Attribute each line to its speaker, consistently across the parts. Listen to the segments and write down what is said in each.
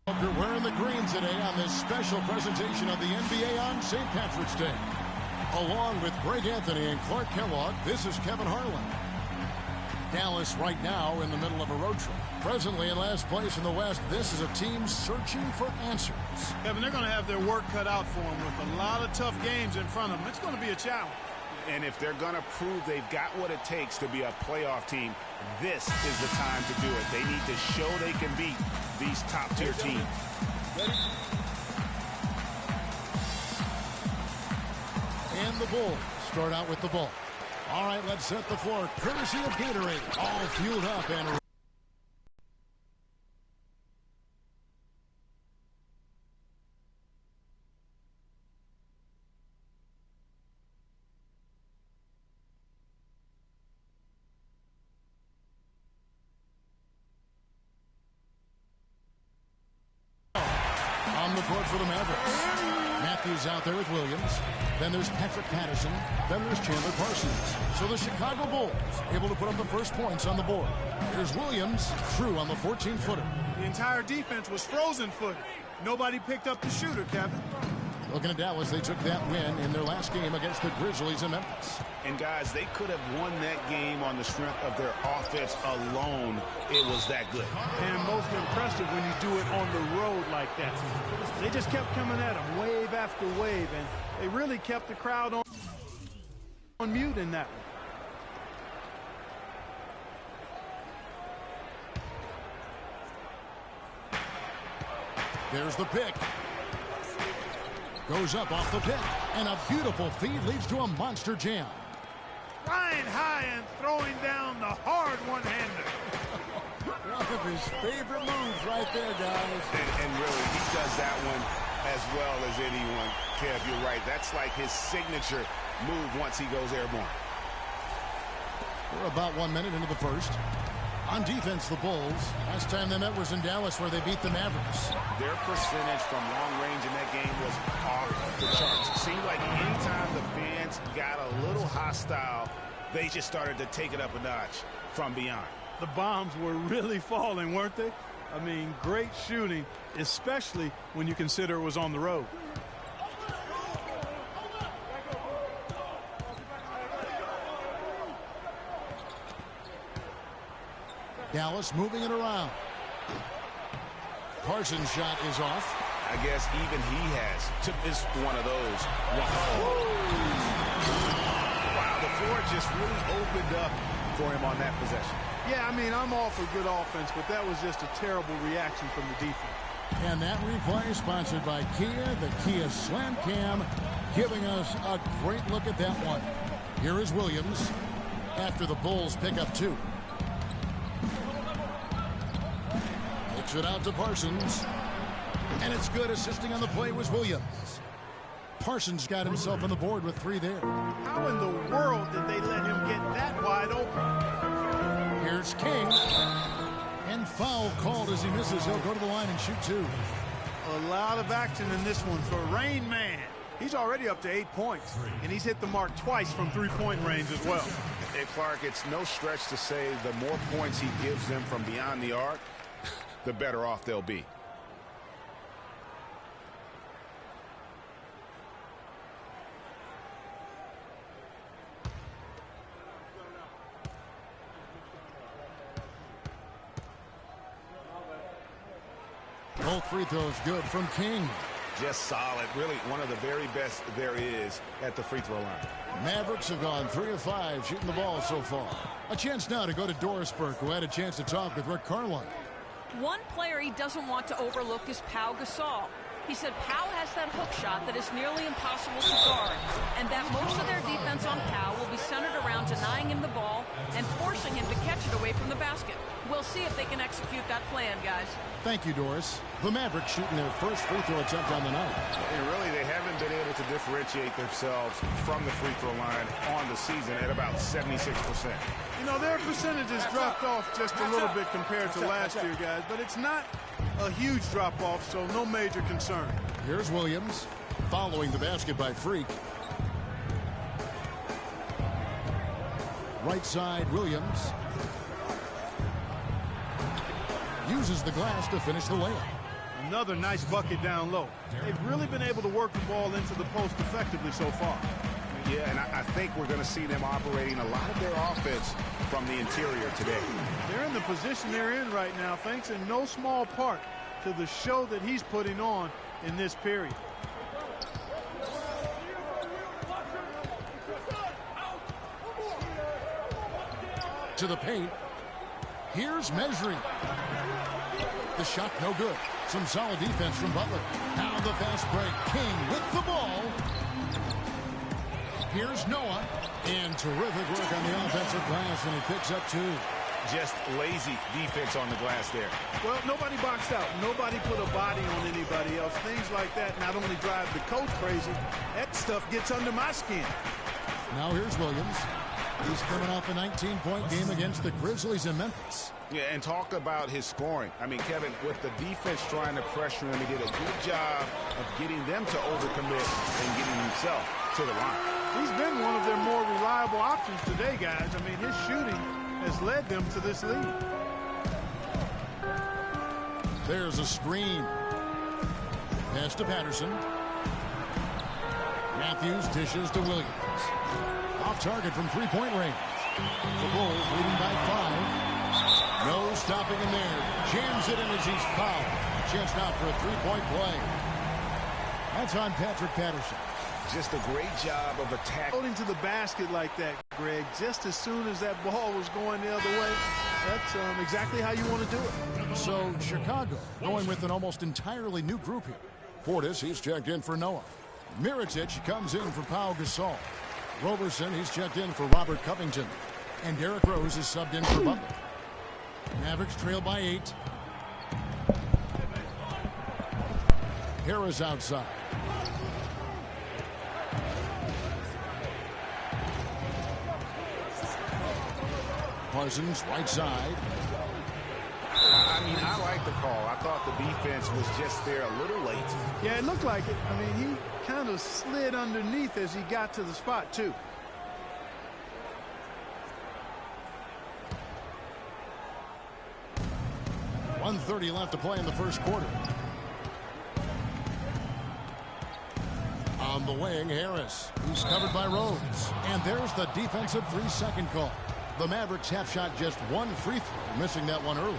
Speaker 1: You're wearing the green today on this special presentation of the NBA on St. Patrick's Day. Along with Greg Anthony and Clark Kellogg, this is Kevin Harlan. Dallas right now in the middle of a road trip. Presently in last place in the West, this is a team searching for answers.
Speaker 2: Kevin, they're going to have their work cut out for them with a lot of tough games in front of them. It's going to be a challenge.
Speaker 3: And if they're going to prove they've got what it takes to be a playoff team, this is the time to do it. They need to show they can beat these top-tier teams.
Speaker 1: And the Bulls start out with the ball. All right, let's set the floor. Courtesy of Gatorade. All fueled up and... on the court for the Mavericks. Matthews out there with Williams. Then there's Patrick Patterson. Then there's Chandler Parsons. So the Chicago Bulls able to put up the first points on the board. Here's Williams, through on the 14-footer.
Speaker 2: The entire defense was frozen-footed. Nobody picked up the shooter, Kevin.
Speaker 1: Looking at Dallas, they took that win in their last game against the Grizzlies in Memphis.
Speaker 3: And, guys, they could have won that game on the strength of their offense alone. It was that good.
Speaker 2: And most impressive when you do it on the road like that. They just kept coming at them wave after wave, and they really kept the crowd on mute in that one.
Speaker 1: There's the pick. Goes up off the pick, and a beautiful feed leads to a monster jam.
Speaker 2: Flying high and throwing down the hard one-hander.
Speaker 1: One of his favorite moves right there, guys.
Speaker 3: And really, he does that one as well as anyone. Kev, you're right. That's like his signature move once he goes airborne.
Speaker 1: We're about 1 minute into the first. On defense, the Bulls. Last time they met was in Dallas, where they beat the Mavericks.
Speaker 3: Their percentage from long range in that game was off the charts. Seemed like anytime the fans got a little hostile, they just started to take it up a notch from beyond.
Speaker 2: The bombs were really falling, weren't they? I mean, great shooting, especially when you consider it was on the road.
Speaker 1: Dallas moving it around. Parsons' shot is off.
Speaker 3: I guess even he is one of those. Wow, the floor just really opened up for him on that possession.
Speaker 2: Yeah, I mean, I'm all for good offense, but that was just a terrible reaction from the defense.
Speaker 1: And that replay sponsored by Kia, the Kia Slam Cam, giving us a great look at that one. Here is Williams after the Bulls pick up two. Kicks it out to Parsons. And it's good. Assisting on the play was Williams. Parsons got himself on the board with three there.
Speaker 2: How in the world did they let him get that wide open?
Speaker 1: Here's King. And foul called as he misses. He'll go to the line and shoot two.
Speaker 2: A lot of action in this one for Rain Man. He's already up to 8 points, and he's hit the mark twice from three-point range as well.
Speaker 3: Hey, Clark, it's no stretch to say the more points he gives them from beyond the arc, the better off they'll be.
Speaker 1: Both free throws good from King.
Speaker 3: Just solid. Really one of the very best there is at the free throw line.
Speaker 1: Mavericks have gone 3 of 5 shooting the ball so far. A chance now to go to Dorisburg, who had a chance to talk with Rick Carlin.
Speaker 4: One player he doesn't want to overlook is Pau Gasol. He said Pau has that hook shot that is nearly impossible to guard, and that most of their defense on Pau will be centered around denying him the ball and forcing him to catch it away from the basket. We'll see if they can execute that plan, guys.
Speaker 1: Thank you, Doris. The Mavericks shooting their first free throw attempt on the night.
Speaker 3: And really, they haven't been able to differentiate themselves from the free throw line on the season at about 76%.
Speaker 2: You know, their percentages dropped off just a little bit compared to last year, guys, but it's not a huge drop-off, so no major concern.
Speaker 1: Here's Williams following the basket by Freak. Right side, Williams uses the glass to finish the layup.
Speaker 2: Another nice bucket down low. They've really been able to work the ball into the post effectively so far.
Speaker 3: Yeah, and I think we're going to see them operating a lot of their offense from the interior today.
Speaker 2: They're in the position they're in right now, thanks in no small part to the show that he's putting on in this period.
Speaker 1: To the paint. Here's measuring. The shot no good. Some solid defense from Butler. Now the fast break. King with the ball. Here's Noah. And terrific work on the offensive glass, and he picks up 2.
Speaker 3: Just lazy defense on the glass there.
Speaker 2: Well, nobody boxed out. Nobody put a body on anybody else. Things like that not only drive the coach crazy, that stuff gets under my skin.
Speaker 1: Now here's Williams. He's coming off a 19-point game against the Grizzlies in Memphis.
Speaker 3: Yeah, and talk about his scoring. I mean, Kevin, with the defense trying to pressure him, he did a good job of getting them to overcommit and getting himself to the line.
Speaker 2: He's been one of their more reliable options today, guys. I mean, his shooting has led them to this lead.
Speaker 1: There's a screen. Pass to Patterson. Matthews dishes to Williams. Off target from three-point range. The Bulls leading by 5. No stopping him there. Jams it in as he's fouled. Chance now for a three-point play. That's on Patrick Patterson.
Speaker 3: Just a great job of attacking.
Speaker 2: Holding to the basket like that, Greg, just as soon as that ball was going the other way, that's exactly how you want to do it.
Speaker 1: So Chicago going with an almost entirely new group here. Portis, he's checked in for Noah. Mirotic comes in for Pau Gasol. Roberson, he's checked in for Robert Covington. And Derrick Rose is subbed in for Butler. Mavericks trail by 8. Harris outside. Parsons, right side.
Speaker 3: I mean, I like the call. I thought the defense was just there a little late.
Speaker 2: Yeah, it looked like it. I mean, he kind of slid underneath as he got to the spot, too.
Speaker 1: .130 left to play in the first quarter. On the wing, Harris. He's covered by Rose. And there's the defensive 3-second call. The Mavericks have shot just one free throw, missing that one earlier.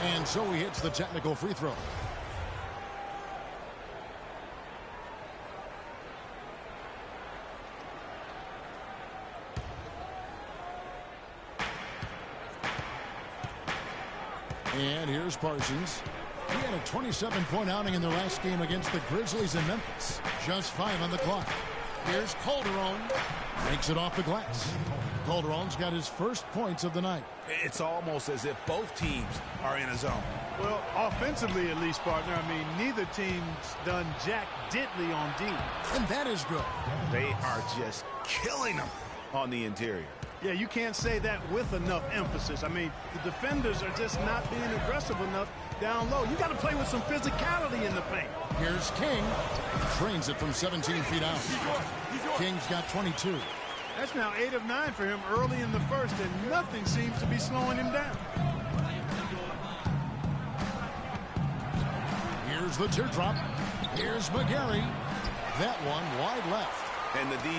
Speaker 1: And so he hits the technical free throw. And here's Parsons. He had a 27-point outing in their last game against the Grizzlies in Memphis. Just 5 on the clock. Here's Calderon. Makes it off the glass. Calderon's got his first points of the night.
Speaker 3: It's almost as if both teams are in a zone.
Speaker 2: Well, offensively at least, partner. I mean, neither team's done jack diddly on D.
Speaker 1: And that is good.
Speaker 3: They are just killing them on the interior.
Speaker 2: Yeah, you can't say that with enough emphasis. I mean, the defenders are just not being aggressive enough down low. You got to play with some physicality in the paint.
Speaker 1: Here's King. Trains it from 17 feet out. King's got 22.
Speaker 2: That's now 8 of 9 for him early in the first, and nothing seems to be slowing him down.
Speaker 1: Here's the teardrop. Here's McGarry. That one wide left.
Speaker 3: And the D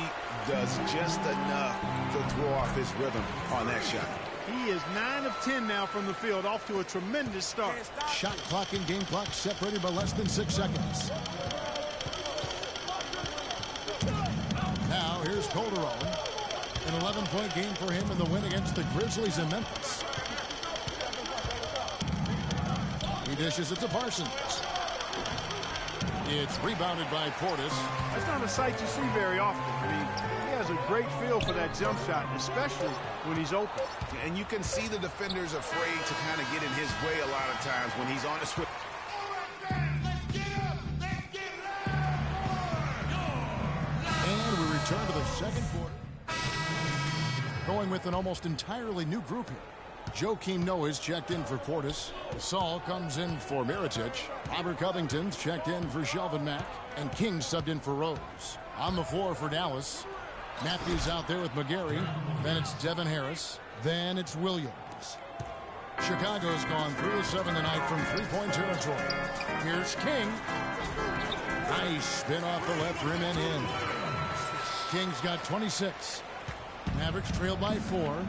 Speaker 3: does just enough to throw off his rhythm on that shot.
Speaker 2: He is 9 of 10 now from the field, off to a tremendous start.
Speaker 1: Shot clock and game clock separated by less than 6 seconds. Now here's Calderon. An 11-point game for him in the win against the Grizzlies in Memphis. He dishes it to Parsons. It's rebounded by Portis.
Speaker 2: That's not a sight you see very often. I mean, he has a great feel for that jump shot, especially when he's open.
Speaker 3: And you can see the defenders afraid to kind of get in his way a lot of times when he's on the switch.
Speaker 1: And we return to the second quarter. Going with an almost entirely new group here. Joakim Noah's checked in for Portis. Saul comes in for Mirotic. Robert Covington's checked in for Shelvin Mack. And King subbed in for Rose. On the floor for Dallas. Matthews out there with McGarry. Then it's Devin Harris. Then it's Williams. Chicago's gone 3 of 7 tonight from three-point territory. Here's King. Nice spin off the left rim and in. King's got 26. Mavericks trail by 4.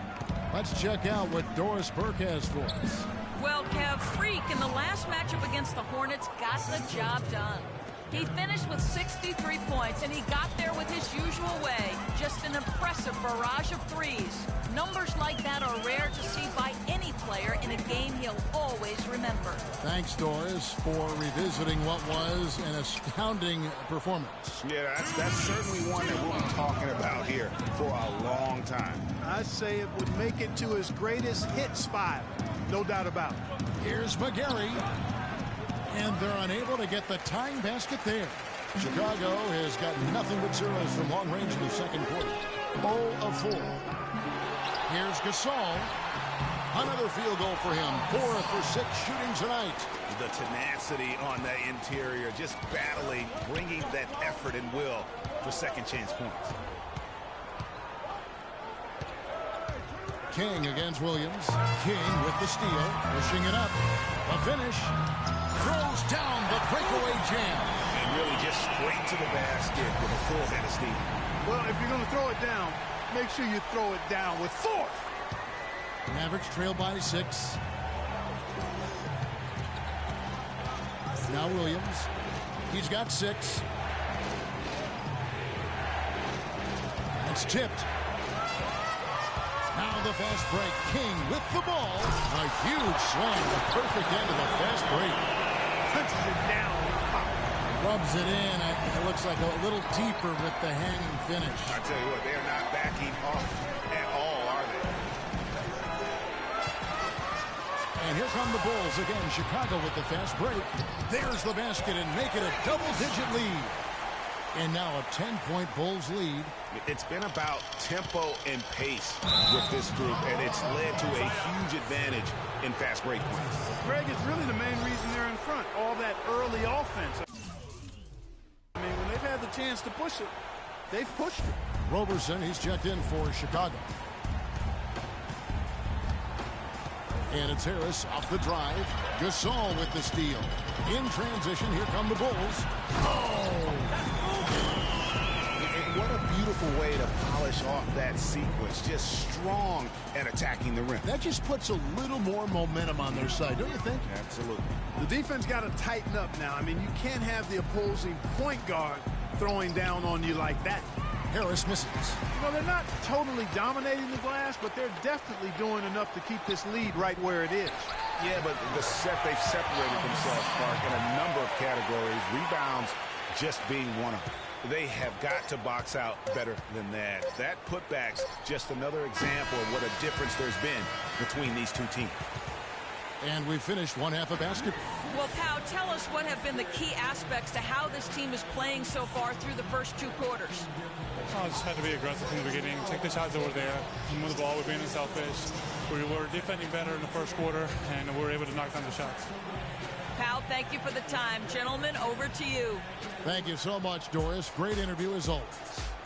Speaker 1: Let's check out what Doris Burke has for us.
Speaker 4: Well, Kev, Freak in the last matchup against the Hornets got the job done. He finished with 63 points, and he got there with his usual way. Just an impressive barrage of threes. Numbers like that are rare to see by any player in a game he'll always remember.
Speaker 1: Thanks, Doris, for revisiting what was an astounding performance.
Speaker 3: Yeah, that's certainly one that we'll be talking about here for a long time.
Speaker 2: I'd say it would make it to his greatest hit spot. No doubt about it.
Speaker 1: Here's McGarry. And they're unable to get the tying basket there. Chicago has got nothing but zeros from long range in the second quarter. 0 of 4. Here's Gasol. Another field goal for him. 4 for 6 shooting tonight.
Speaker 3: The tenacity on the interior, just battling, bringing that effort and will for second chance points.
Speaker 1: King against Williams. King with the steal. Pushing it up. A finish. Throws down the breakaway jam.
Speaker 3: And really just straight to the basket with a full head of steam.
Speaker 2: Well, if you're going to throw it down, make sure you throw it down with force.
Speaker 1: Mavericks trail by 6. Now Williams. He's got 6. It's tipped. Now the fast break. King with the ball. A huge slam. The perfect end of the fast break.
Speaker 2: Punches it down.
Speaker 1: Rubs it in. It looks like a little deeper with the hanging finish.
Speaker 3: I tell you what, they're not backing off at all, are they?
Speaker 1: And here come the Bulls again. Chicago with the fast break. There's the basket and make it a double-digit lead. And now a 10-point Bulls lead.
Speaker 3: It's been about tempo and pace with this group, and it's led to a huge advantage in fast break points.
Speaker 2: Greg, it's really the main reason they're in front. All that early offense. I mean, when they've had the chance to push it, they've pushed it.
Speaker 1: Roberson, he's checked in for Chicago. And it's Harris off the drive. Gasol with the steal. In transition, here come the Bulls. Oh!
Speaker 3: What a beautiful way to polish off that sequence. Just strong at attacking the rim.
Speaker 1: That just puts a little more momentum on their side, don't you think?
Speaker 3: Absolutely.
Speaker 2: The defense got to tighten up now. I mean, you can't have the opposing point guard throwing down on you like that.
Speaker 1: Harris misses.
Speaker 2: You know, they're not totally dominating the glass, but they're definitely doing enough to keep this lead right where it is.
Speaker 3: Yeah, but they've separated themselves, Clark, in a number of categories. Rebounds just being one of them. They have got to box out better than that. That putback's just another example of what a difference there's been between these two teams.
Speaker 1: And we finished one half of basketball.
Speaker 4: Well, Pau, tell us what have been the key aspects to how this team is playing so far through the first 2 quarters.
Speaker 5: I just had to be aggressive from the beginning, take the shots that were there, move the ball, we're being unselfish. We were defending better in the first quarter, and we were able to knock down the shots.
Speaker 4: Pau, thank you for the time. Gentlemen, over to you.
Speaker 1: Thank you so much, Doris. Great interview as always.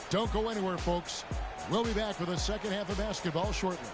Speaker 1: Don't go anywhere, folks. We'll be back with the second half of basketball shortly.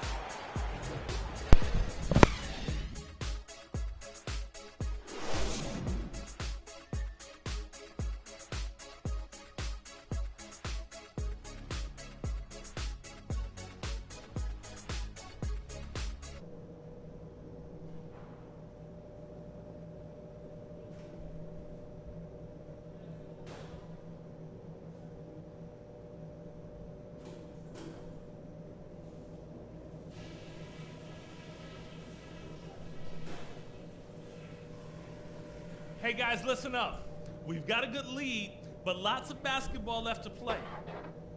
Speaker 6: Hey guys, listen up. We've got a good lead, but lots of basketball left to play.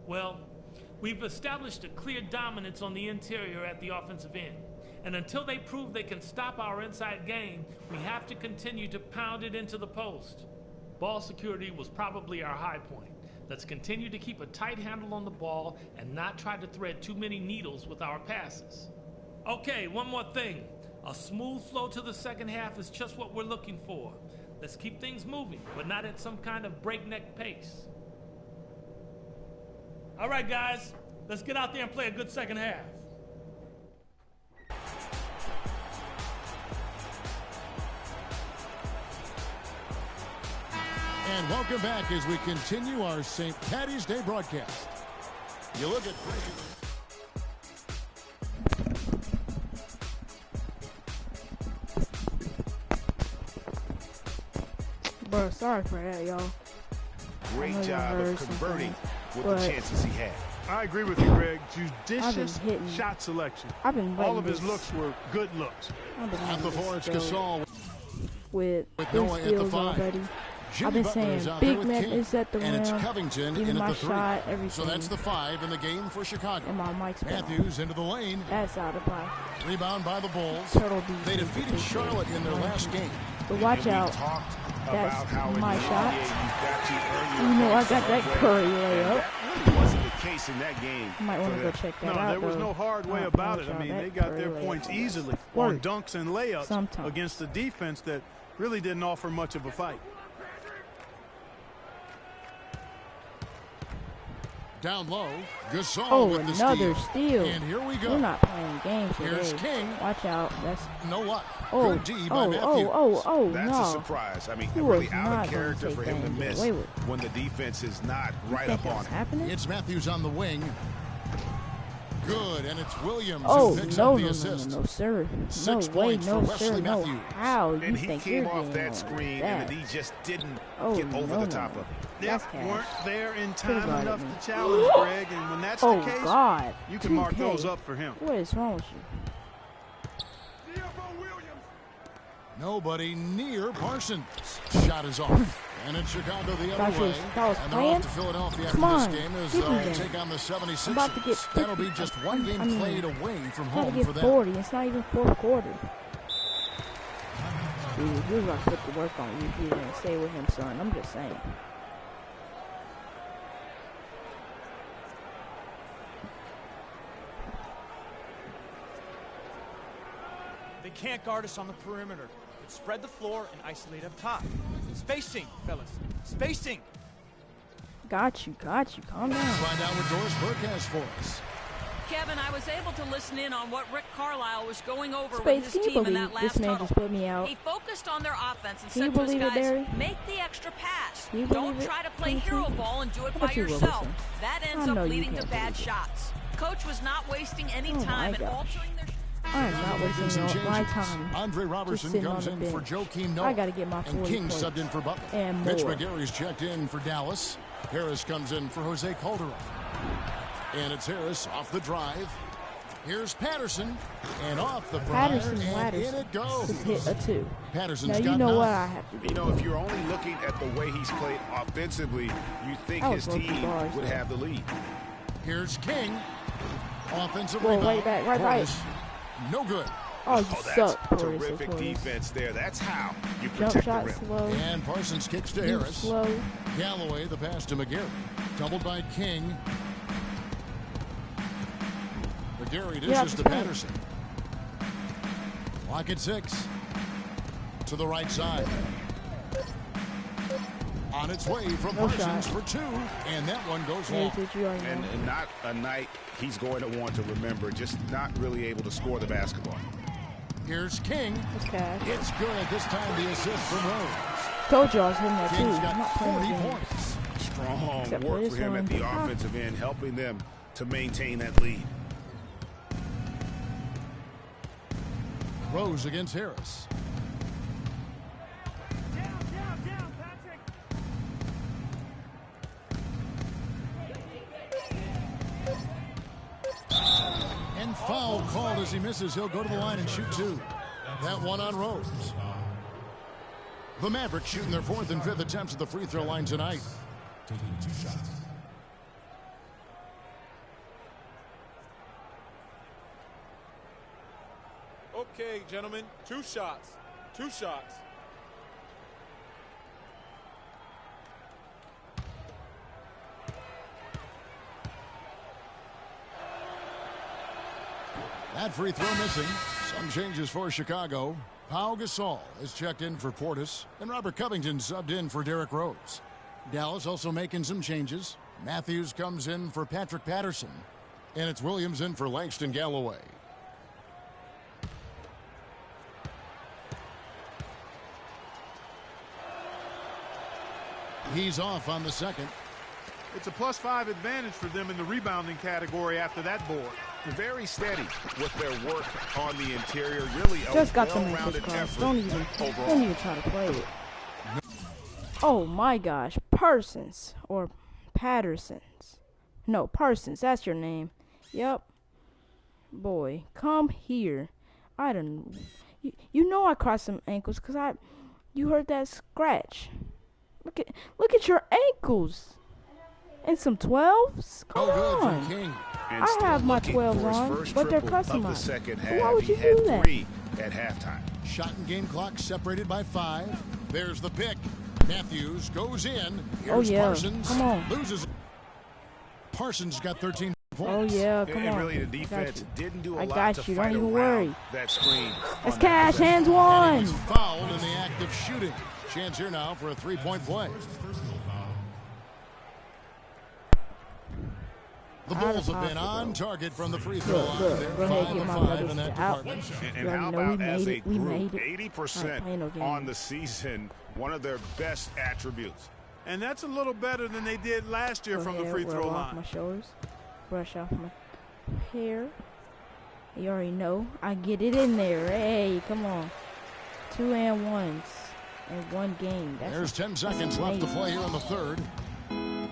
Speaker 6: Well, we've established a clear dominance on the interior at the offensive end. And until they prove they can stop our inside game, we have to continue to pound it into the post. Ball security was probably our high point. Let's continue to keep a tight handle on the ball and not try to thread too many needles with our passes. Okay, one more thing. A smooth flow to the second half is just what we're looking for. Let's keep things moving, but not at some kind of breakneck pace. All right, guys, let's get out there and play a good second half.
Speaker 1: And welcome back as we continue our St. Patty's Day broadcast. You look at
Speaker 7: Bro, sorry for that, y'all.
Speaker 3: Great job of converting with the chances he had.
Speaker 2: I agree with you, Greg. Judicious shot selection. All of his looks were good looks.
Speaker 1: at the 4, it's Gasol.
Speaker 7: With
Speaker 1: Noah at the 5.
Speaker 7: already.
Speaker 1: Jimmy
Speaker 7: I've been
Speaker 1: Butler
Speaker 7: saying
Speaker 1: is out there
Speaker 7: Big
Speaker 1: with
Speaker 7: Mac
Speaker 1: King.
Speaker 7: is at the
Speaker 1: And it's
Speaker 7: rim,
Speaker 1: Covington
Speaker 7: even
Speaker 1: in at
Speaker 7: my
Speaker 1: the 3.
Speaker 7: shot, everything.
Speaker 1: So that's the 5 in the game for Chicago.
Speaker 7: And my mic's
Speaker 1: Matthews into the lane.
Speaker 7: That's out of bounds.
Speaker 1: Rebound by the Bulls.
Speaker 7: Turtle beat.
Speaker 1: They defeated Charlotte in their last game.
Speaker 7: But watch out. That's my shot. You know I got that Curry layup.
Speaker 3: That wasn't the case in that game.
Speaker 7: You might want to go check that out.
Speaker 2: No, there was no hard way about it. I mean, they got their points easily on dunks and layups against a defense that really didn't offer much of a fight.
Speaker 1: Down low, Gasol with the
Speaker 7: another steal.
Speaker 1: And here we go.
Speaker 7: We're not playing games today.
Speaker 1: Here's King.
Speaker 7: Watch out. That's
Speaker 1: no luck.
Speaker 7: Oh,
Speaker 1: Good D by Matthews.
Speaker 3: That's
Speaker 7: no.
Speaker 3: a surprise. I mean,
Speaker 7: He
Speaker 3: really
Speaker 7: was
Speaker 3: out
Speaker 7: not
Speaker 3: of character
Speaker 7: gonna
Speaker 3: for
Speaker 7: take
Speaker 3: him to
Speaker 7: that and
Speaker 3: miss
Speaker 7: get away with it.
Speaker 3: when the defense is not
Speaker 7: You
Speaker 3: right
Speaker 7: think
Speaker 3: up on
Speaker 7: that's
Speaker 3: him.
Speaker 7: happening?
Speaker 1: It's Matthews on the wing. Good, and it's Williams
Speaker 7: Oh,
Speaker 1: who picks
Speaker 7: no,
Speaker 1: up the
Speaker 7: no,
Speaker 1: assist.
Speaker 7: no, sir.
Speaker 1: 6
Speaker 7: No way,
Speaker 1: points
Speaker 7: no,
Speaker 1: for
Speaker 7: sir,
Speaker 1: Wesley
Speaker 7: no.
Speaker 1: Matthews.
Speaker 7: How you
Speaker 3: And he
Speaker 7: think
Speaker 3: came
Speaker 7: you're
Speaker 3: off
Speaker 7: getting
Speaker 3: that
Speaker 7: on
Speaker 3: screen,
Speaker 7: that?
Speaker 3: and he just didn't
Speaker 7: Oh,
Speaker 3: get over
Speaker 7: no,
Speaker 3: the top
Speaker 7: no,
Speaker 3: of it.
Speaker 7: That's
Speaker 2: Yep,
Speaker 7: cash.
Speaker 2: weren't there in time
Speaker 7: Could've
Speaker 2: enough
Speaker 7: got it,
Speaker 2: to challenge Greg, and when that's the
Speaker 7: Oh,
Speaker 2: case,
Speaker 7: God.
Speaker 2: you can mark
Speaker 7: 2K.
Speaker 2: those up for him.
Speaker 7: What is wrong with you?
Speaker 1: Nobody near Parsons. Shot is off. And it's Chicago the other way.
Speaker 7: That was
Speaker 1: And they're
Speaker 7: playing?
Speaker 1: off to Philadelphia
Speaker 7: Come
Speaker 1: after
Speaker 7: on,
Speaker 1: this game as
Speaker 7: give me
Speaker 1: they'll
Speaker 7: that.
Speaker 1: take on the 76ers.
Speaker 7: I'm about to get 50.
Speaker 1: That'll be just one game played away from
Speaker 7: Trying
Speaker 1: home
Speaker 7: to
Speaker 1: for
Speaker 7: get
Speaker 1: them.
Speaker 7: 40. It's not even fourth quarter. Dude, you're going to put the work on you if you're going to stay with him, son. I'm just saying.
Speaker 8: They can't guard us on the perimeter. Let's spread the floor and isolate up top. Spacing, fellas. Spacing.
Speaker 7: Got you. Calm down.
Speaker 1: Find out what Doris Burke has for us.
Speaker 4: Kevin, I was able to listen in on what Rick Carlisle was going over
Speaker 7: Space,
Speaker 4: with
Speaker 7: can
Speaker 4: his
Speaker 7: you
Speaker 4: team in
Speaker 7: believe
Speaker 4: that last
Speaker 7: this man
Speaker 4: tunnel.
Speaker 7: just put me out?
Speaker 4: He focused on their offense and
Speaker 7: Can you
Speaker 4: said to his
Speaker 7: believe it,
Speaker 4: guys,
Speaker 7: Barry?
Speaker 4: make the extra pass.
Speaker 7: Can you
Speaker 4: Don't
Speaker 7: believe it?
Speaker 4: try to play
Speaker 7: Can you
Speaker 4: hero
Speaker 7: see?
Speaker 4: ball and do it
Speaker 7: How
Speaker 4: by
Speaker 7: about you,
Speaker 4: yourself.
Speaker 7: Wilson?
Speaker 4: That
Speaker 7: I
Speaker 4: ends
Speaker 7: know
Speaker 4: up
Speaker 7: you
Speaker 4: leading
Speaker 7: can't
Speaker 4: to
Speaker 7: believe
Speaker 4: bad
Speaker 7: it.
Speaker 4: shots. Coach was not wasting any
Speaker 7: Oh,
Speaker 4: time
Speaker 7: my
Speaker 4: in
Speaker 7: gosh.
Speaker 4: altering their
Speaker 7: I am not
Speaker 1: Making some
Speaker 7: wasting my
Speaker 1: changes.
Speaker 7: time.
Speaker 1: Andre Robertson
Speaker 7: sitting
Speaker 1: comes
Speaker 7: on
Speaker 1: in
Speaker 7: the
Speaker 1: for
Speaker 7: bench.
Speaker 1: Joakim Noah.
Speaker 7: I got to get my
Speaker 1: And
Speaker 7: 40
Speaker 1: King
Speaker 7: points.
Speaker 1: subbed in for Butler.
Speaker 7: And
Speaker 1: Mitch
Speaker 7: more.
Speaker 1: McGarry's checked in for Dallas. Harris comes in for Jose Calderon. And it's Harris off the drive. Here's Patterson. And off the prior.
Speaker 7: Patterson
Speaker 1: And
Speaker 7: ladders
Speaker 1: in it goes.
Speaker 7: to hit a 2.
Speaker 1: Patterson's
Speaker 7: Now you
Speaker 1: got
Speaker 7: know
Speaker 1: 9.
Speaker 7: what I have to do.
Speaker 3: You know, if you're only looking at the way he's played offensively, you think
Speaker 7: That
Speaker 3: his
Speaker 7: was low-key
Speaker 3: team
Speaker 7: bars,
Speaker 3: would
Speaker 7: though.
Speaker 3: have the lead.
Speaker 1: Here's King. Offensive
Speaker 7: Whoa,
Speaker 1: rebound.
Speaker 7: right back, right
Speaker 1: Portis. No good.
Speaker 7: Oh, you
Speaker 3: that's
Speaker 7: suck, Portis.
Speaker 3: terrific defense there. That's how you
Speaker 7: Jump
Speaker 3: protect
Speaker 7: shot
Speaker 3: the rim.
Speaker 7: slow.
Speaker 1: And Parsons kicks to
Speaker 7: Move
Speaker 1: Harris.
Speaker 7: slow.
Speaker 1: Galloway, the pass to McGarry. Doubled by King. McGarry
Speaker 7: Yeah,
Speaker 1: dishes to
Speaker 7: that's right.
Speaker 1: Patterson. Clock at 6. To the right side. On its way from
Speaker 7: No
Speaker 1: Parsons
Speaker 7: shot.
Speaker 1: for 2. And that one goes
Speaker 7: Here's
Speaker 1: long.
Speaker 7: what you already know.
Speaker 3: And not a night he's going to want to remember, just not really able to score the basketball.
Speaker 1: Here's King.
Speaker 7: It's cash.
Speaker 1: It's good. This time the assist from Rose.
Speaker 7: Told you I was hitting that too.
Speaker 1: King's
Speaker 7: I'm
Speaker 1: got
Speaker 7: not playing
Speaker 1: 40
Speaker 7: games.
Speaker 1: points.
Speaker 3: Strong
Speaker 7: Except for
Speaker 3: work
Speaker 7: this
Speaker 3: for him
Speaker 7: one.
Speaker 3: at the
Speaker 7: Ah.
Speaker 3: offensive end, helping them to maintain that lead.
Speaker 1: Rose against Harris. And foul called as he misses. He'll go to the line and shoot 2. That one on Rose. The Mavericks shooting their 4th and 5th attempts at the free throw line tonight.
Speaker 9: Taking 2 shots.
Speaker 10: Okay, gentlemen, 2 shots. 2 shots.
Speaker 1: That free throw missing. Some changes for Chicago. Pau Gasol has checked in for Portis, and Robert Covington subbed in for Derrick Rose. Dallas also making some changes. Matthews comes in for Patrick Patterson, and it's Williams in for Langston Galloway. He's off on the second.
Speaker 2: It's a +5 advantage for them in the rebounding category after that board.
Speaker 3: Very steady with their work on the interior. Really
Speaker 7: just
Speaker 3: a
Speaker 7: got some
Speaker 3: well-rounded effort.
Speaker 7: Don't even try to play it. Oh my gosh, Parsons or Pattersons. No, Parsons, that's your name. Yep. Boy, come here. I don't. You know I crossed some ankles because you heard that scratch. Look at your ankles. And some 12s? Come on.
Speaker 1: King.
Speaker 7: I have my 12s on, but they're customized.
Speaker 3: Second
Speaker 7: So
Speaker 3: half.
Speaker 7: why would you
Speaker 3: He had
Speaker 7: do that?
Speaker 3: 3 at halftime.
Speaker 1: Shot and game clock separated by 5. There's the pick. Matthews goes in. Here's
Speaker 7: Oh, yeah.
Speaker 1: Parsons.
Speaker 7: Come on.
Speaker 1: Loses. Parsons got 13
Speaker 7: Oh
Speaker 1: points.
Speaker 7: yeah, come
Speaker 3: And
Speaker 7: on.
Speaker 3: really, the defense didn't do a
Speaker 7: I
Speaker 3: lot
Speaker 7: got
Speaker 3: to
Speaker 7: you. Don't
Speaker 3: fight
Speaker 7: even
Speaker 3: around
Speaker 7: worry.
Speaker 3: that screen.
Speaker 7: That's
Speaker 3: on that
Speaker 7: cash.
Speaker 3: possession.
Speaker 7: Hands
Speaker 1: And
Speaker 7: one.
Speaker 1: he's fouled in the act of shooting. Chance here now for a 3-point play. The Bulls have been on target from the free throw line. They're
Speaker 7: Go ahead,
Speaker 1: 5
Speaker 7: get
Speaker 1: of
Speaker 7: my
Speaker 1: 5
Speaker 7: brothers
Speaker 1: in that
Speaker 7: out.
Speaker 1: department.
Speaker 3: And
Speaker 7: You
Speaker 3: how
Speaker 7: already know we
Speaker 3: about as
Speaker 7: made
Speaker 3: a
Speaker 7: it. We
Speaker 3: group,
Speaker 7: made it.
Speaker 3: 80%
Speaker 7: Not playing no games.
Speaker 3: on the season, one of their best attributes.
Speaker 2: And that's a little better than they did last year
Speaker 7: Go
Speaker 2: from the
Speaker 7: ahead,
Speaker 2: free throw
Speaker 7: roll off my
Speaker 2: line.
Speaker 7: shoulders. Brush off my hair. You already know. I get it in there. Hey, come on. 2 and 1s in one game.
Speaker 1: There's 10 seconds left to play here in the third.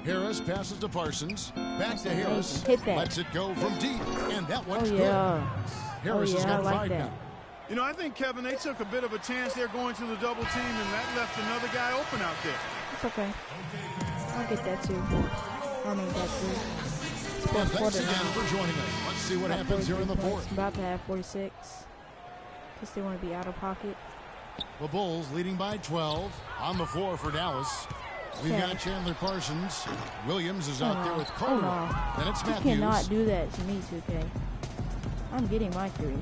Speaker 1: Harris passes to Parsons. Back to Harris.
Speaker 7: Hit that.
Speaker 1: Lets it go from deep. And that
Speaker 7: Oh
Speaker 1: one's
Speaker 7: yeah.
Speaker 1: good. Harris has got
Speaker 7: I like
Speaker 1: 5
Speaker 7: that.
Speaker 1: now.
Speaker 2: You know, I think, Kevin, they took a bit of a chance there going to the double team, and that left another guy open out there.
Speaker 7: It's okay. I'll get that too. I mean that too.
Speaker 1: Well,
Speaker 7: Fourth
Speaker 1: thanks
Speaker 7: quarter
Speaker 1: again
Speaker 7: now.
Speaker 1: for joining us. Let's see what
Speaker 7: Got
Speaker 1: happens here in the
Speaker 7: 43
Speaker 1: fourth.
Speaker 7: points. About to have 46. Because they want to be out of pocket.
Speaker 1: The Bulls leading by 12 on the floor for Dallas. We've
Speaker 7: Okay.
Speaker 1: got Chandler Parsons. Williams is out there with
Speaker 7: Oh,
Speaker 1: Calderon.
Speaker 7: no.
Speaker 1: Then it's
Speaker 7: You
Speaker 1: Matthews.
Speaker 7: cannot do that to me, 2K. I'm getting my 3.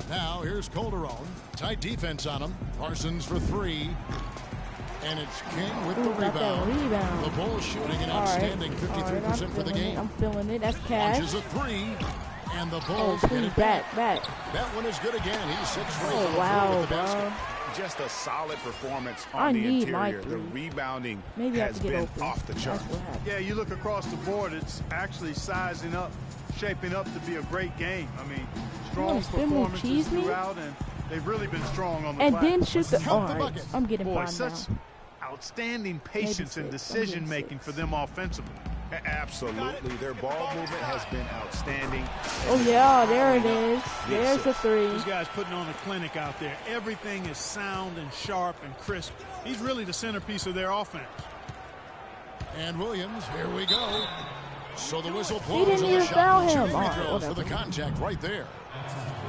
Speaker 1: Now here's Calderon. Tight defense on him. Parsons for 3. And it's King with the
Speaker 7: Ooh, got that
Speaker 1: rebound.
Speaker 7: rebound.
Speaker 1: The Bulls shooting an
Speaker 7: All right.
Speaker 1: outstanding
Speaker 7: All
Speaker 1: 53%
Speaker 7: right,
Speaker 1: for the game.
Speaker 7: I'm feeling it. That's cash.
Speaker 1: Launches a 3. And the
Speaker 7: Oh,
Speaker 1: Bulls get
Speaker 7: please,
Speaker 1: it back.
Speaker 7: back.
Speaker 1: That one is good again. He's 6 for 8
Speaker 7: Oh,
Speaker 1: from the
Speaker 7: wow,
Speaker 1: floor with the
Speaker 7: bro.
Speaker 1: basket.
Speaker 3: Just a solid performance
Speaker 7: I
Speaker 3: on the
Speaker 7: need my
Speaker 3: interior. The
Speaker 7: 3.
Speaker 3: rebounding
Speaker 7: Maybe I have
Speaker 3: has
Speaker 7: to get
Speaker 3: been
Speaker 7: open.
Speaker 3: off the
Speaker 7: That's
Speaker 3: charts.
Speaker 7: what happened.
Speaker 2: Yeah, you look across the board, it's actually sizing up, shaping up to be a great game. I mean, strong
Speaker 7: spin move,
Speaker 2: performances
Speaker 7: cheese me?
Speaker 2: throughout, and they've really been strong on the
Speaker 7: And
Speaker 2: glass.
Speaker 7: then shoot the.
Speaker 1: Count the
Speaker 7: All right,
Speaker 1: bucket.
Speaker 7: I'm getting
Speaker 2: Boy,
Speaker 7: 5
Speaker 2: such
Speaker 7: now.
Speaker 2: outstanding patience and
Speaker 7: Maybe 6. I'm getting
Speaker 2: decision-making
Speaker 7: 6.
Speaker 2: for them offensively.
Speaker 3: Absolutely. Their ball movement has been outstanding.
Speaker 7: Oh yeah, there it is. There's the 3.
Speaker 2: These guys putting on a clinic out there. Everything is sound and sharp and crisp. He's really the centerpiece of their offense.
Speaker 1: And Williams, here we go. So the whistle
Speaker 7: He
Speaker 1: blows
Speaker 7: didn't
Speaker 1: on the
Speaker 7: even
Speaker 1: shot
Speaker 7: foul
Speaker 1: and 2
Speaker 7: him.
Speaker 1: free
Speaker 7: All right,
Speaker 1: throws for the
Speaker 7: whatever.
Speaker 1: contact right there.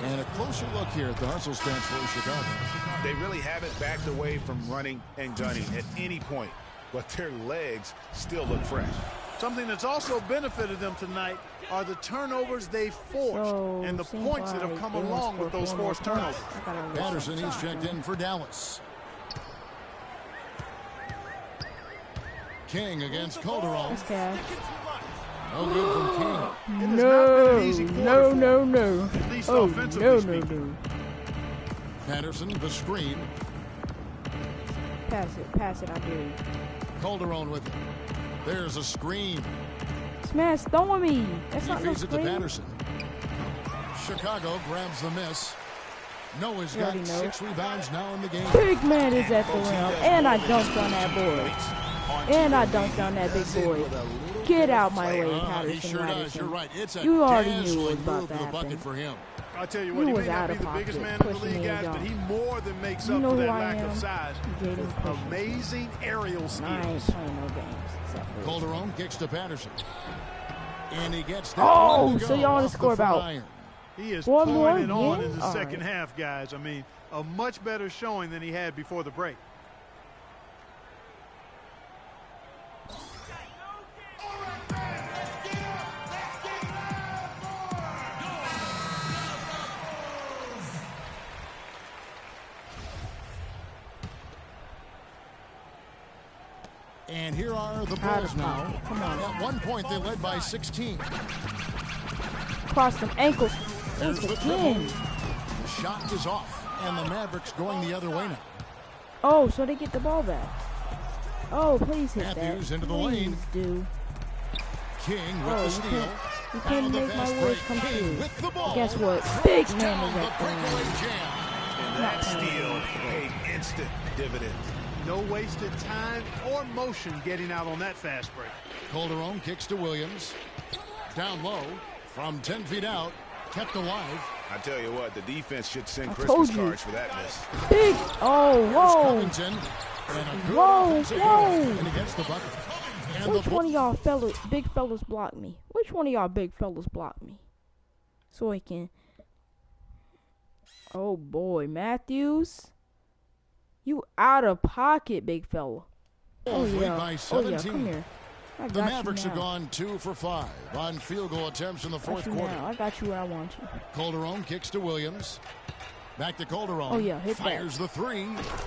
Speaker 1: And a closer look here at the hustle stance for Chicago.
Speaker 3: They really haven't backed away from running and gunning at any point, but their legs still look fresh.
Speaker 2: Something that's also benefited them tonight are the turnovers they forced
Speaker 7: So,
Speaker 2: and the
Speaker 7: seems
Speaker 2: points that have
Speaker 7: like
Speaker 2: come
Speaker 7: they won't
Speaker 2: along with
Speaker 7: score
Speaker 2: those
Speaker 7: 4 more
Speaker 2: forced turnovers.
Speaker 7: points. I gotta go.
Speaker 1: Patterson, he's checked in for Dallas. King against Calderon.
Speaker 7: That's cash.
Speaker 1: No good from King.
Speaker 2: It has not been an easy quarter for them,
Speaker 7: no.
Speaker 2: at least
Speaker 7: Oh,
Speaker 2: offensively
Speaker 7: no.
Speaker 2: speaking.
Speaker 1: Patterson, the screen.
Speaker 7: Pass it, I dare you.
Speaker 1: Calderon with it. There's a screen.
Speaker 7: Smash, throwing me. That's
Speaker 1: He
Speaker 7: not no
Speaker 1: feeds it to
Speaker 7: screen.
Speaker 1: Patterson. Chicago grabs the miss. Noah's
Speaker 7: You
Speaker 1: got
Speaker 7: already know.
Speaker 1: 6 rebounds now in the game.
Speaker 7: Big man is at the rim. And I dunked on that boy. And I dunked on that big boy. Get out my way,
Speaker 1: He
Speaker 7: Patterson.
Speaker 1: sure does.
Speaker 7: Madison.
Speaker 1: You're right. It's a
Speaker 7: You already knew
Speaker 1: dazzling
Speaker 7: it was about
Speaker 1: move
Speaker 7: to
Speaker 1: to the
Speaker 7: happen.
Speaker 1: bucket for him.
Speaker 2: I tell you
Speaker 7: He
Speaker 2: what, he
Speaker 7: was
Speaker 2: may not
Speaker 7: out
Speaker 2: be
Speaker 7: of
Speaker 2: the
Speaker 7: pocket,
Speaker 2: biggest man in the
Speaker 7: pushing
Speaker 2: league,
Speaker 7: me
Speaker 2: guys,
Speaker 7: down.
Speaker 2: but he more than makes
Speaker 7: You
Speaker 2: up
Speaker 7: know
Speaker 2: for
Speaker 7: who
Speaker 2: that
Speaker 7: I
Speaker 2: lack
Speaker 7: am.
Speaker 2: of size
Speaker 7: Jaden
Speaker 2: with
Speaker 7: pushing.
Speaker 2: amazing aerial
Speaker 7: I ain't
Speaker 2: skills.
Speaker 7: playing no games. Except for
Speaker 1: Calderon kicks to Patterson. And he gets that
Speaker 7: Oh,
Speaker 1: one to
Speaker 7: so
Speaker 1: go
Speaker 7: y'all wanna
Speaker 1: off the
Speaker 7: score
Speaker 1: front
Speaker 7: about-
Speaker 1: iron.
Speaker 2: He is
Speaker 7: One more
Speaker 2: pouring it on
Speaker 7: again?
Speaker 2: in the
Speaker 7: All
Speaker 2: second
Speaker 7: right.
Speaker 2: half, guys. I mean, a much better showing than he had before the break.
Speaker 1: And here are the
Speaker 7: Out
Speaker 1: Bulls
Speaker 7: of
Speaker 1: now.
Speaker 7: pocket. Come on.
Speaker 1: At one point, they led by 16.
Speaker 7: cross them ankles.
Speaker 1: There's the
Speaker 7: Again.
Speaker 1: triple. The shot is off. And the Mavericks going the other way now.
Speaker 7: Oh, so they get the ball back. Oh, please hit
Speaker 1: Matthews
Speaker 7: that.
Speaker 1: into the
Speaker 7: Please
Speaker 1: lane.
Speaker 7: do.
Speaker 1: King with the steal.
Speaker 7: You can't
Speaker 1: Now
Speaker 7: make
Speaker 1: the
Speaker 7: my
Speaker 1: fast
Speaker 7: words
Speaker 1: break.
Speaker 7: come
Speaker 1: King
Speaker 7: true.
Speaker 1: with the ball.
Speaker 7: Guess what?
Speaker 1: Throws
Speaker 7: Big
Speaker 1: down
Speaker 7: man
Speaker 1: the
Speaker 7: is
Speaker 1: breakaway jam.
Speaker 3: And that steal paid instant dividends.
Speaker 2: No wasted time or motion getting out on that fast break.
Speaker 1: Calderon kicks to Williams. Down low from 10 feet out. Kept alive.
Speaker 3: I tell you what, the defense should send
Speaker 7: I
Speaker 3: Christmas
Speaker 7: told you.
Speaker 3: cards for that miss.
Speaker 7: Big. Oh,
Speaker 1: Here's
Speaker 7: whoa.
Speaker 1: Covington. And a good
Speaker 7: Whoa,
Speaker 1: offensive
Speaker 7: whoa.
Speaker 1: goal. And he gets the bucket. And
Speaker 7: Which
Speaker 1: the
Speaker 7: one of y'all big fellas block me? Which one of y'all big fellas block me? So I can. Oh boy, Matthews. You out of pocket, big fella. Oh
Speaker 1: lead
Speaker 7: yeah.
Speaker 1: by
Speaker 7: Oh yeah,
Speaker 1: 17.
Speaker 7: come here. I
Speaker 1: The
Speaker 7: got
Speaker 1: Mavericks
Speaker 7: you
Speaker 1: have
Speaker 7: now.
Speaker 1: gone 2 for 5 on field goal attempts in the
Speaker 7: Got
Speaker 1: fourth
Speaker 7: you
Speaker 1: quarter.
Speaker 7: now. I got you where I want you.
Speaker 1: Calderon kicks to Williams. Back to Calderon.
Speaker 7: Oh, yeah, hit that.
Speaker 1: Fires the three,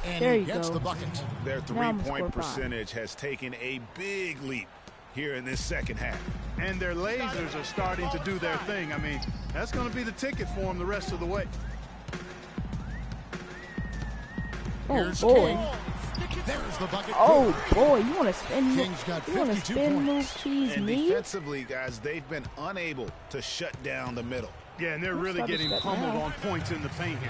Speaker 1: and
Speaker 7: There
Speaker 1: he
Speaker 7: you
Speaker 1: gets
Speaker 7: go.
Speaker 1: the bucket.
Speaker 3: Their
Speaker 7: Now I'm gonna
Speaker 3: three-point
Speaker 7: score 5.
Speaker 3: percentage has taken a big leap here in this second half.
Speaker 2: And their lasers are starting to do their thing. I mean, that's going to be the ticket for them the rest of the way.
Speaker 7: Oh
Speaker 1: Here's
Speaker 7: boy.
Speaker 1: King. There's the bucket.
Speaker 7: Oh boy, you want to spin?
Speaker 1: King's got
Speaker 7: You want to
Speaker 1: 52
Speaker 7: spin move,
Speaker 1: points.
Speaker 7: cheese
Speaker 3: And
Speaker 7: me?
Speaker 3: defensively, guys, they've been unable to shut down the middle.
Speaker 2: Yeah, and they're
Speaker 7: Let's
Speaker 2: really
Speaker 7: start
Speaker 2: getting
Speaker 7: this
Speaker 2: pummeled
Speaker 7: now.
Speaker 2: on points in the paint here.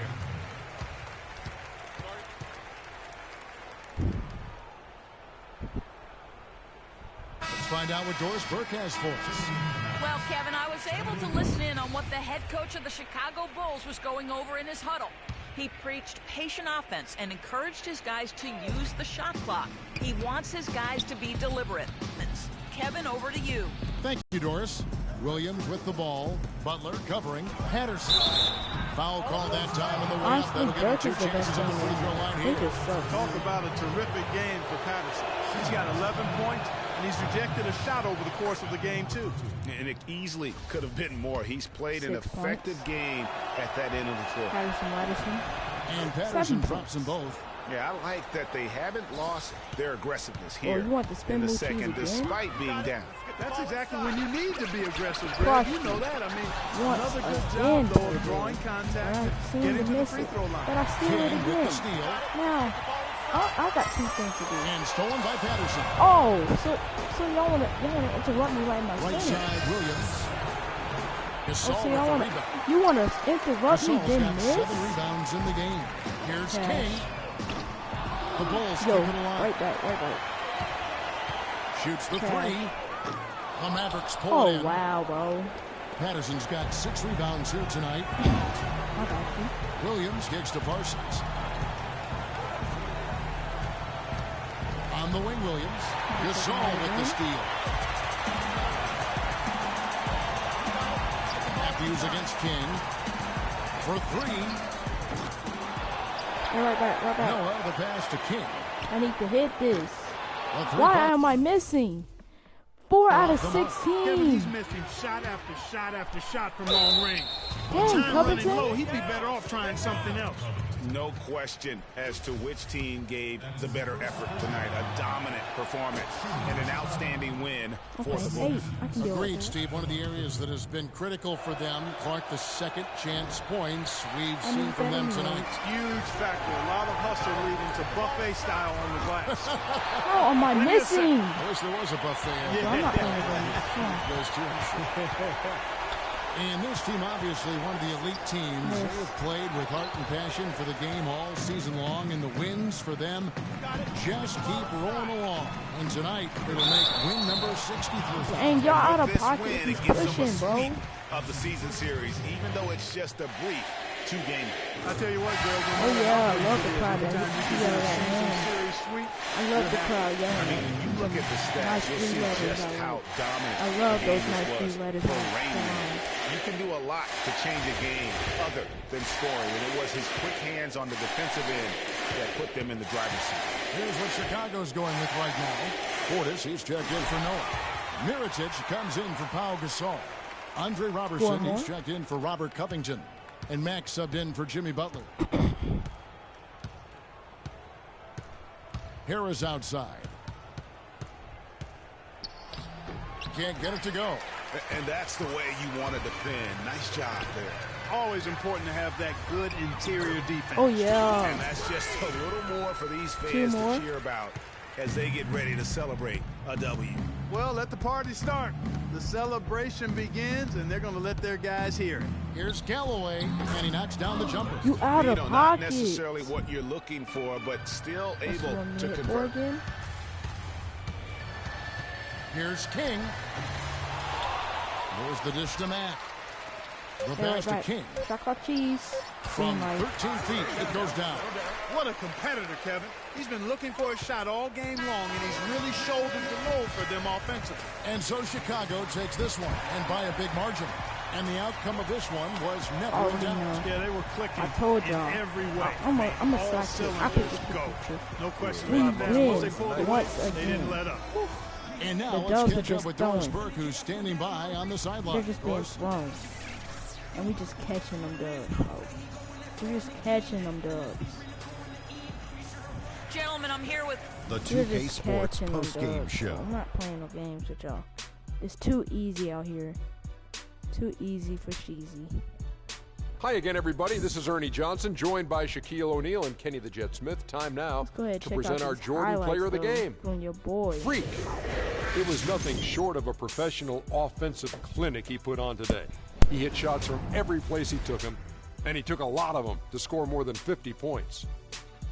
Speaker 1: Let's find out what Doris Burke has for us.
Speaker 4: Well, Kevin, I was able to listen in on what the head coach of the Chicago Bulls was going over in his huddle. He preached patient offense and encouraged his guys to use the shot clock. He wants his guys to be deliberate. Kevin, over to you.
Speaker 1: Thank you, Doris. Williams with the ball. Butler covering. Patterson. Foul call that time in the way up.
Speaker 7: Honestly,
Speaker 1: That'll give him
Speaker 7: Burke
Speaker 1: 2
Speaker 7: is the best
Speaker 1: chances at the
Speaker 7: player.
Speaker 1: free throw line
Speaker 7: He
Speaker 1: here.
Speaker 7: just sucks.
Speaker 2: Talk about a terrific game for Patterson. He's got 11 points, and he's rejected a shot over the course of the game, too.
Speaker 3: And it easily could have been more. He's played an
Speaker 7: 6
Speaker 3: effective
Speaker 7: points.
Speaker 3: game at that end of the floor.
Speaker 7: Patterson.
Speaker 1: And Patterson
Speaker 7: 7
Speaker 1: drops them both.
Speaker 3: Yeah, I like that they haven't lost their aggressiveness
Speaker 7: Oh,
Speaker 3: here
Speaker 7: you want the spin
Speaker 3: in the
Speaker 7: move cheese
Speaker 3: second,
Speaker 7: again?
Speaker 3: despite being down.
Speaker 2: That's exactly when you need to be aggressive,
Speaker 7: Crush.
Speaker 2: Greg. You know that. I mean,
Speaker 7: Once
Speaker 2: another good
Speaker 7: again,
Speaker 2: job, though,
Speaker 7: baby.
Speaker 2: of drawing contact
Speaker 7: I
Speaker 2: and
Speaker 7: seem
Speaker 2: getting
Speaker 7: to
Speaker 2: to the
Speaker 7: miss
Speaker 2: free
Speaker 7: it,
Speaker 2: throw
Speaker 7: but
Speaker 2: line.
Speaker 7: I steal it
Speaker 1: King with the
Speaker 7: again.
Speaker 1: steal.
Speaker 7: Now, I got 2 things to do.
Speaker 1: And stolen by Patterson.
Speaker 7: Oh, so y'all wanna interrupt me right in my
Speaker 1: Right
Speaker 7: sentence?
Speaker 1: side, Williams. Gasol
Speaker 7: Oh, so
Speaker 1: with
Speaker 7: y'all
Speaker 1: the
Speaker 7: wanna
Speaker 1: rebound.
Speaker 7: interrupt me
Speaker 1: Gasol's
Speaker 7: then
Speaker 1: got
Speaker 7: miss?
Speaker 1: 7 rebounds in the game. Here's
Speaker 7: Cash.
Speaker 1: King. The Bulls
Speaker 7: Yo,
Speaker 1: keep it alive.
Speaker 7: right back.
Speaker 1: Shoots the
Speaker 7: Cash.
Speaker 1: three. The Mavericks pull
Speaker 7: Oh
Speaker 1: it in.
Speaker 7: wow, bro.
Speaker 1: Patterson's got 6 rebounds here tonight.
Speaker 7: I got you.
Speaker 1: Williams kicks to Parsons. On the wing, Williams. Gasol with the steal. Matthews against King. For 3.
Speaker 7: Hey, right back.
Speaker 1: Noah, the pass to King.
Speaker 7: I need to hit this.
Speaker 1: A three-point-
Speaker 7: Why am I missing? 4 out of
Speaker 1: Off the mark.
Speaker 2: Kevin, he's
Speaker 7: 16.
Speaker 2: missing shot after shot after shot from long range.
Speaker 7: Dang,
Speaker 2: Time running
Speaker 7: Covington.
Speaker 2: low, he'd be better off trying something else.
Speaker 3: No question as to which team gave the better effort tonight. A dominant performance and an outstanding win for
Speaker 7: Okay,
Speaker 3: the
Speaker 7: 8.
Speaker 3: Bulls.
Speaker 7: I can deal
Speaker 1: Agreed,
Speaker 7: with that.
Speaker 1: Steve. One of the areas that has been critical for them, Clark, the second chance points we've seen
Speaker 7: need
Speaker 1: from
Speaker 7: that
Speaker 1: them
Speaker 7: anyway.
Speaker 1: tonight.
Speaker 2: Huge factor. A lot of hustle leading to buffet style on the glass.
Speaker 7: How am I missing?
Speaker 1: I wish there was a buffet.
Speaker 7: Well, I'm not playing with them. Come on.
Speaker 1: Those two. And this team, obviously one of the elite teams. They have played with heart and passion for the game all season long, and the wins for them just keep rolling along. And tonight, it'll make win number 63.
Speaker 7: And y'all out of
Speaker 3: This
Speaker 7: pocket.
Speaker 3: win,
Speaker 7: He's
Speaker 3: it gives them a
Speaker 7: pushing, bro.
Speaker 3: sweep of the season series, even though it's just a brief 2-game.
Speaker 2: I tell you what, Greg.
Speaker 7: Oh yeah, I love the crowd.
Speaker 2: Every time you
Speaker 7: Yeah,
Speaker 2: get a
Speaker 7: man.
Speaker 2: season series sweep,
Speaker 7: I love the crowd. Yeah.
Speaker 3: I mean, when you look at the stats,
Speaker 7: Nice
Speaker 3: you'll
Speaker 7: three
Speaker 3: see
Speaker 7: letters,
Speaker 3: just
Speaker 7: I
Speaker 3: how
Speaker 7: love.
Speaker 3: dominant
Speaker 7: I love
Speaker 3: the
Speaker 7: those
Speaker 3: game
Speaker 7: nice
Speaker 3: was
Speaker 7: three letters.
Speaker 3: for
Speaker 7: Come
Speaker 3: Raymond.
Speaker 7: on.
Speaker 3: You can do a lot to change a game other than scoring, and it was his quick hands on the defensive end that put them in the driver's seat.
Speaker 1: Here's what Chicago's going with right now. Portis, he's checked in for Noah. Mirotic comes in for Pau Gasol. Andre Robertson,
Speaker 7: One more.
Speaker 1: he's checked in for Robert Covington. And Max subbed in for Jimmy Butler. Harris outside. Can't get it to go.
Speaker 3: And that's the way you want to defend. Nice job there.
Speaker 2: always important to have that good interior defense.
Speaker 7: Oh, yeah.
Speaker 3: And that's just a little more for these
Speaker 7: 2
Speaker 3: fans
Speaker 7: more.
Speaker 3: to cheer about. as they get ready to celebrate a W.
Speaker 2: Well, let the party start. The celebration begins, and they're going to let their guys hear it.
Speaker 1: Here's Galloway, and he knocks down the jumper.
Speaker 7: You out of
Speaker 3: Not
Speaker 7: pocket.
Speaker 3: necessarily what you're looking for, but still able to convert.
Speaker 1: Here's King. There's the dish to Matt. The pass to King.
Speaker 7: Chocolate cheese.
Speaker 1: From 13 feet, it goes down.
Speaker 2: What a competitor, Kevin. He's been looking for a shot all game long, and he's really shouldered the load for them offensively.
Speaker 1: And so Chicago takes this one, and by a big margin. And the outcome of this one was never in doubt.
Speaker 2: Yeah, they were clicking
Speaker 7: I told y'all.
Speaker 2: in every way.
Speaker 7: I'm a
Speaker 2: all cylinders go. No question about that. Once they pulled away, they didn't let up.
Speaker 1: And now let's catch up with Doris Burke, who's standing by on the sideline.
Speaker 7: They're just being thrown. And we just catching them dubs. We're just catching them dubs.
Speaker 4: Gentlemen, I'm here with
Speaker 9: the 2K Sports post-game show.
Speaker 7: I'm not playing no games with y'all. It's too easy out here. Too easy for cheesy.
Speaker 11: Hi again, everybody. This is Ernie Johnson, joined by Shaquille O'Neal and Kenny the Jet Smith. Time now to present our Jordan Player of the Game.
Speaker 7: From your boy.
Speaker 11: Freak. It was nothing short of a professional offensive clinic he put on today. He hit shots from every place he took them, and he took a lot of them to score more than 50 points.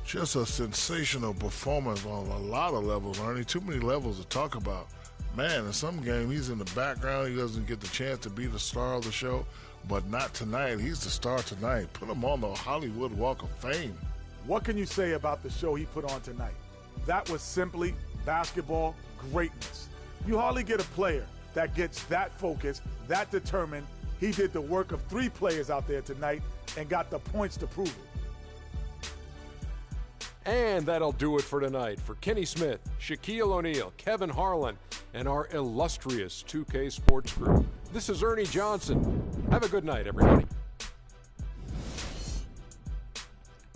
Speaker 12: Just a sensational performance on a lot of levels, Ernie. Too many levels to talk about. Man, in some game, he's in the background. He doesn't get the chance to be the star of the show, but not tonight. He's the star tonight. Put him on the Hollywood Walk of Fame.
Speaker 13: What can you say about the show he put on tonight? That was simply basketball greatness. You hardly get a player that gets that focused, that determined. He did the work of 3 players out there tonight and got the points to prove it.
Speaker 11: And that'll do it for tonight. For Kenny Smith, Shaquille O'Neal, Kevin Harlan, and our illustrious 2K Sports crew, this is Ernie Johnson. Have a good night, everybody.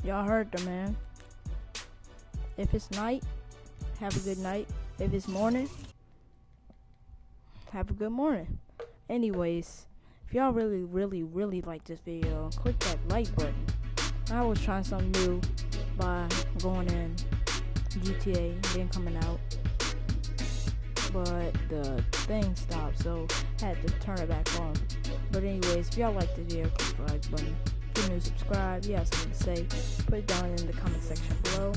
Speaker 7: Y'all heard the man. If it's night, have a good night. If it's morning, have a good morning. Anyways, if y'all really like this video, click that like button. I was trying something new by going in GTA, then coming out, but the thing stopped, so I had to turn it back on. But anyways, if y'all like the video, click the like button. If you're new, subscribe. You have something to say, put it down in the comment section below.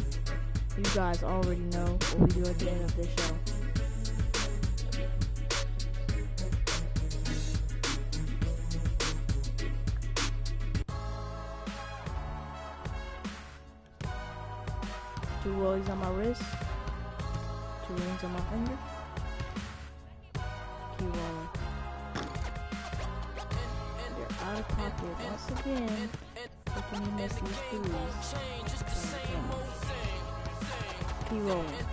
Speaker 7: You guys already know what we do at the end of this show. Two rollies on my wrist, 2 rings on my finger. Keep rolling. You're out of pocket once again. Making me miss these threes. Keep rolling.